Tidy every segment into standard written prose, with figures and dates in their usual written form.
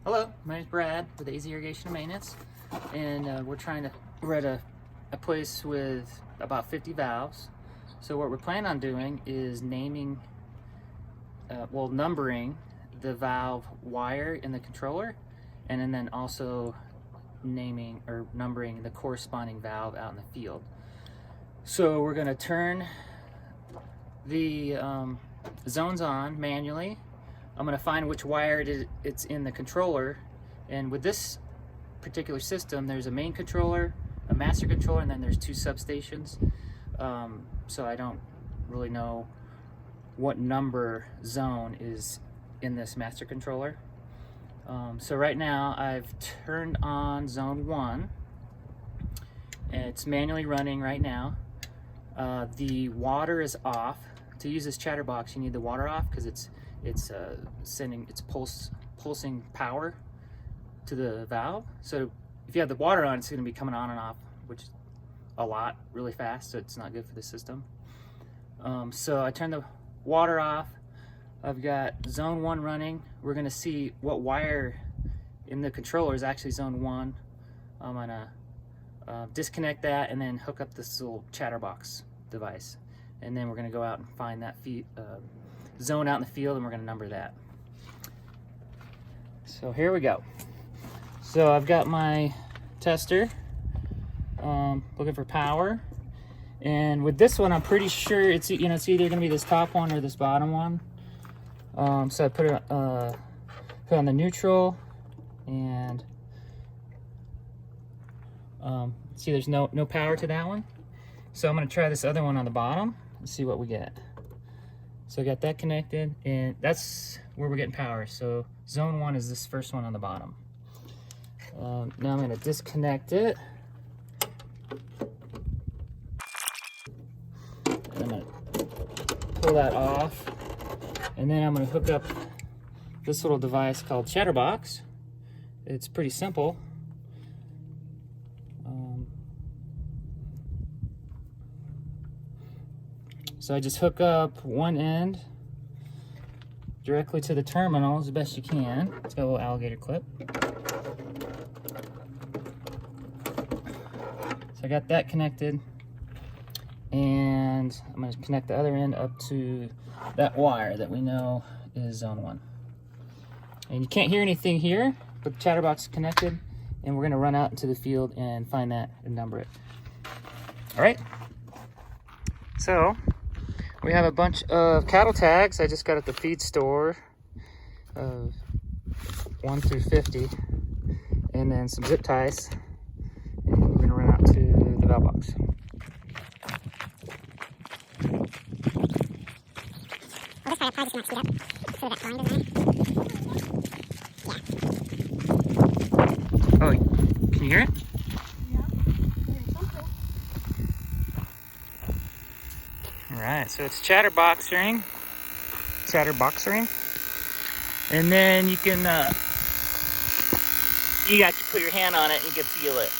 Hello, my name is Brad with AZ Irrigation and Maintenance, and we're at a place with about 50 valves. So what we're planning on doing is numbering the valve wire in the controller, and then also naming or numbering the corresponding valve out in the field. So we're going to turn the zones on manually. I'm going to find which wire it's in the controller, and with this particular system there's a main controller, a master controller, and then there's two substations. So I don't really know what number zone is in this master controller. So right now I've turned on zone 1 and it's manually running right now. The water is off. To use this chatterbox you need the water off because it's pulsing power to the valve. So if you have the water on, it's going to be coming on and off, which is a lot, really fast, so it's not good for the system. So I turned the water off. I've got zone 1 running. We're going to see what wire in the controller is actually zone 1. I'm going to disconnect that and then hook up this little chatterbox device, and then we're going to go out and find that zone out in the field, and we're going to number that. So here we go. So I've got my tester looking for power, and with this one I'm pretty sure it's either going to be this top one or this bottom one. So I put it on the neutral, and see there's no power to that one. So I'm going to try this other one on the bottom and see what we get. So I got that connected, and that's where we're getting power. So zone 1 is this first one on the bottom. Now I'm going to disconnect it. And I'm going to pull that off. And then I'm going to hook up this little device called Chatterbox. It's pretty simple. So I just hook up one end directly to the terminal as best you can. It's got a little alligator clip. So I got that connected, and I'm going to connect the other end up to that wire that we know is zone 1. And you can't hear anything here, but the chatterbox is connected, and we're going to run out into the field and find that and number it. All right. So we have a bunch of cattle tags I just got at the feed store, 1 through 50, and then some zip ties, and we're going to run out to the valve box. Well, this part I'll probably just not speed up so that line doesn't. Yeah. Oh, can you hear it? Alright, so it's chatterboxing, and then you can, you got to put your hand on it and you can feel it.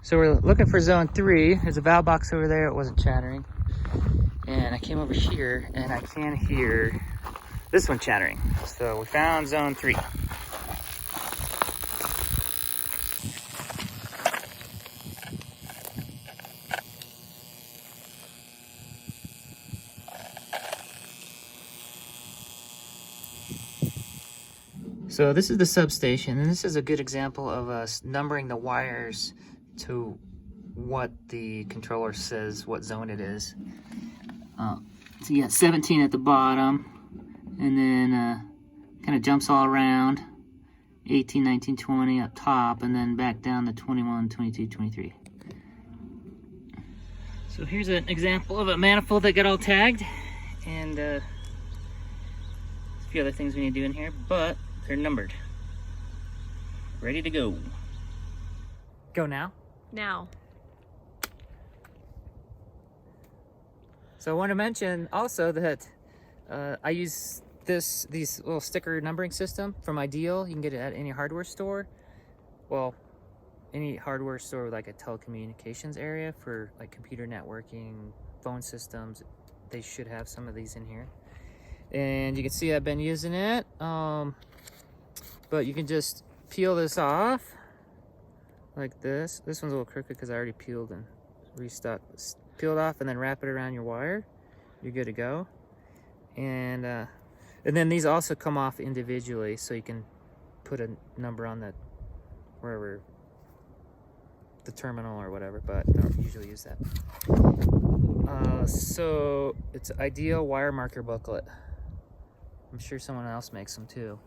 So we're looking for zone 3. There's a valve box over there, it wasn't chattering. And I came over here and I can hear this one chattering. So we found zone 3. So this is the substation, and this is a good example of us numbering the wires to what the controller says what zone it is. So you got 17 at the bottom, and then kind of jumps all around, 18, 19, 20 up top, and then back down to 21, 22, 23. So here's an example of a manifold that got all tagged, and a few other things we need to do in here, but they're numbered. Ready to go. Go now? Now. So I want to mention also that I use these little sticker numbering system from Ideal. You can get it at any hardware store. Well, any hardware store with like a telecommunications area for like computer networking, phone systems. They should have some of these in here. And you can see I've been using it. But you can just peel this off like this. This one's a little crooked because I already peeled and restuck. Peel it off and then wrap it around your wire. You're good to go. And then these also come off individually, so you can put a number on the wherever the terminal or whatever, but I don't usually use that. So it's Ideal wire marker booklet. I'm sure someone else makes them too.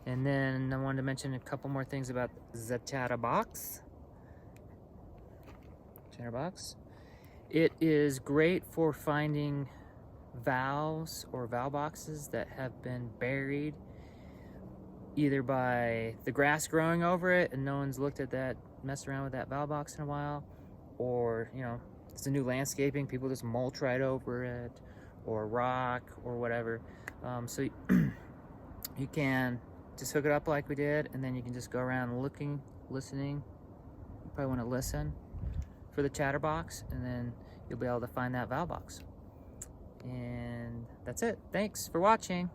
And then I wanted to mention a couple more things about the chatterbox. It is great for finding valves or valve boxes that have been buried either by the grass growing over it and no one's looked at that, messed around with that valve box in a while, or you know, it's a new landscaping, people just mulch right over it, or rock or whatever. So you can just hook it up like we did, and then you can just go around looking, listening. You probably want to listen for the chatterbox, and then you'll be able to find that valve box. And that's it. Thanks for watching.